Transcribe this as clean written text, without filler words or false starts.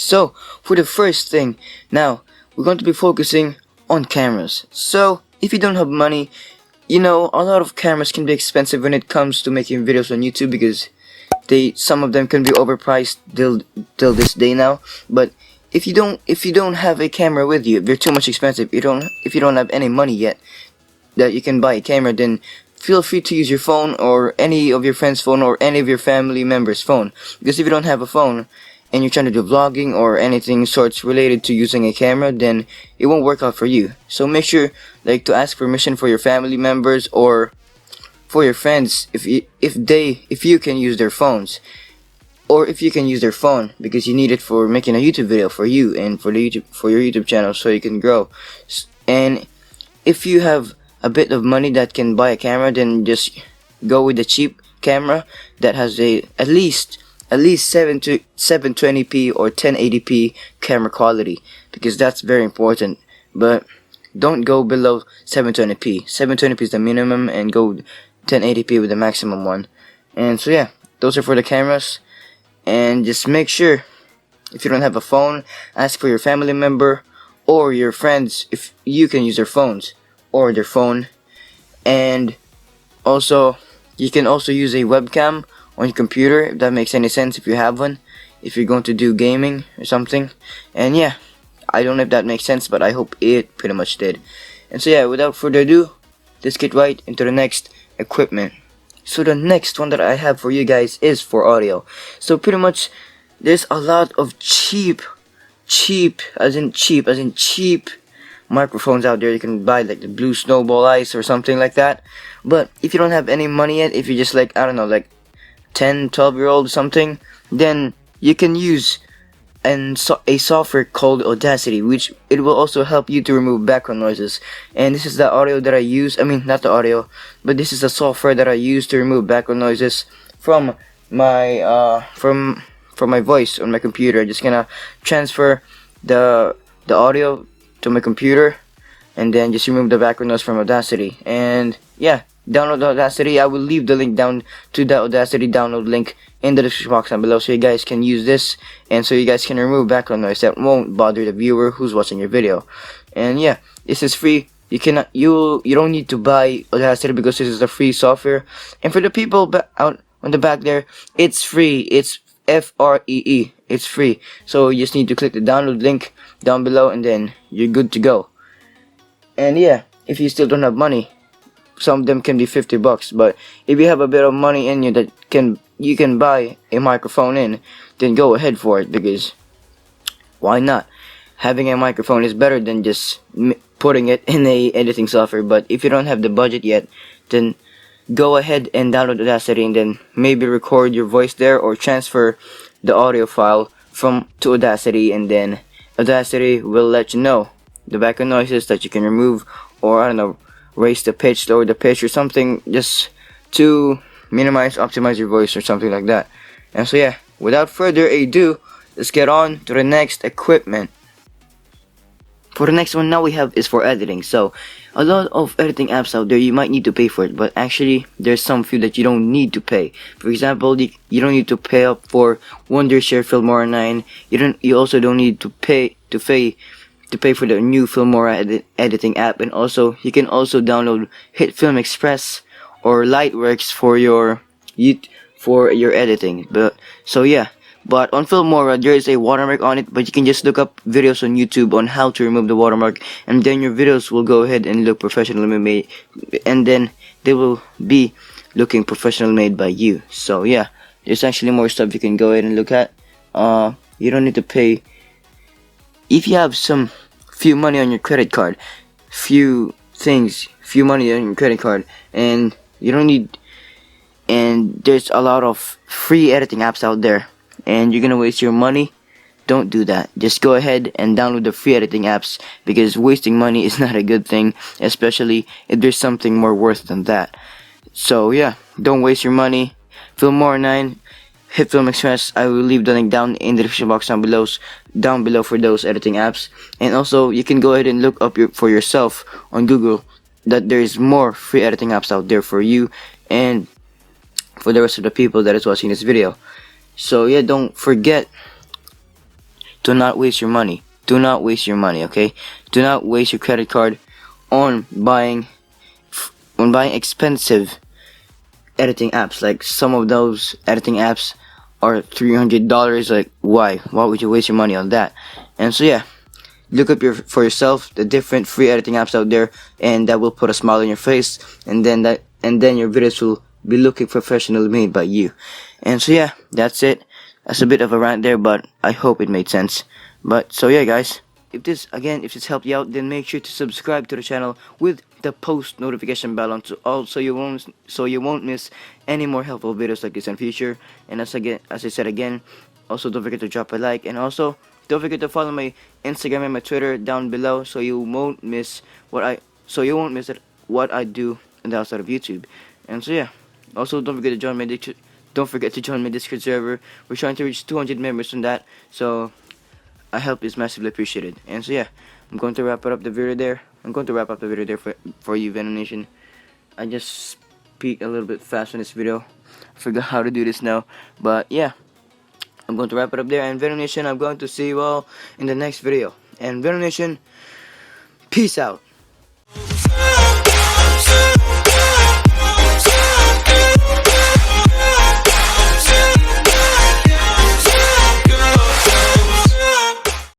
So for the first thing, now we're going to be focusing on cameras. So if you don't have money, you know, a lot of cameras can be expensive when it comes to making videos on YouTube, because some of them can be overpriced till this day now. But if you don't have a camera with you, if they're too much expensive, if you don't have any money yet that you can buy a camera, then feel free to use your phone, or any of your friends' phone, or any of your family members' phone. Because if you don't have a phone and you're trying to do vlogging or anything sorts related to using a camera, then it won't work out for you. So make sure to ask permission for your family members or for your friends if you can use their phones, or if you can use their phone because you need it for making a YouTube video for you and for your YouTube channel, so you can grow. And if you have a bit of money that can buy a camera, then just go with the cheap camera that has at least 720p or 1080p camera quality, because that's very important. But don't go below 720p. 720p is the minimum, and go 1080p with the maximum one. And so yeah, those are for the cameras. And just make sure, if you don't have a phone, ask for your family member or your friends if you can use their phones or their phone. And also, you can also use a webcam on your computer, if that makes any sense, if you have one, if you're going to do gaming or something. And yeah, I don't know if that makes sense, but I hope it pretty much did. And so yeah, without further ado, let's get right into the next equipment. So the next one that I have for you guys is for audio. So pretty much there's a lot of cheap microphones out there. You can buy like the Blue Snowball Ice or something like that. But if you don't have any money yet, if you're just like, I don't know, like 10, 12-year-old or something, then you can use a software called Audacity, which it will also help you to remove background noises. And this is the audio that I use, I mean not the audio, but this is the software that I use to remove background noises from my from my voice on my computer. I'm just gonna transfer the audio to my computer and then just remove the background noise from Audacity. And yeah, download Audacity. I will leave the link down to the Audacity download link in the description box down below, so you guys can use this, and so you guys can remove background noise that won't bother the viewer who's watching your video. And yeah, this is free. You don't need to buy Audacity because this is a free software. And for the people out on the back there, it's free. It's free. It's free. So you just need to click the download link down below, and then you're good to go. And yeah, if you still don't have money, some of them can be $50, but if you have a bit of money in you that you can buy a microphone in, then go ahead for it, because why not? Having a microphone is better than just putting it in a editing software. But if you don't have the budget yet, then go ahead and download Audacity, and then maybe record your voice there, or transfer the audio file to Audacity, and then Audacity will let you know the background noises that you can remove, or I don't know, raise the pitch, lower the pitch, or something, just to optimize your voice or something like that. And so yeah, without further ado, let's get on to the next equipment. For the next one now we have is for editing. So a lot of editing apps out there, you might need to pay for it, but actually there's some few that you don't need to pay. For example, you don't need to pay up for Wondershare Filmora 9. You also don't need to pay for the new Filmora editing app. And also you can also download Hit Film Express or Lightworks for your editing. But on Filmora there is a watermark on it, but you can just look up videos on YouTube on how to remove the watermark, and then your videos will go ahead and look professionally made, and then they will be looking professionally made by you. So yeah, there's actually more stuff you can go ahead and look at. You don't need to pay. If you have few money on your credit card, few money on your credit card, and you don't need, and there's a lot of free editing apps out there, and you're gonna waste your money, don't do that. Just go ahead and download the free editing apps, because wasting money is not a good thing, especially if there's something more worth than that. So yeah, don't waste your money. Filmora 9, Hit Film Express, I will leave the link down in the description box down below for those editing apps. And also you can go ahead and look up for yourself on Google that there's more free editing apps out there for you and for the rest of the people that is watching this video. So yeah, don't forget do not waste your money. Do not waste your money, okay? Do not waste your credit card on buying expensive editing apps. Like, some of those editing apps are $300. Like, why would you waste your money on that? And so yeah, look up for yourself the different free editing apps out there, and that will put a smile on your face, and then your videos will be looking professionally made by you. And so yeah, that's it. That's a bit of a rant there, but I hope it made sense. But so yeah, guys, if this helped you out, then make sure to subscribe to the channel with the post notification bell on, so you won't miss any more helpful videos like this in future. And as I said again, also don't forget to drop a like, and also don't forget to follow my Instagram and my Twitter down below, so you won't miss what I do on the outside of YouTube. And so yeah, also don't forget to join my Discord server. We're trying to reach 200 members on that, so I help is massively appreciated. And so yeah, I'm going to wrap up the video there. For you, Venom Nation. I just speak a little bit fast in this video. I forgot how to do this now, but yeah, I'm going to wrap it up there. And Venom Nation, I'm going to see you all in the next video. And Venom Nation, peace out.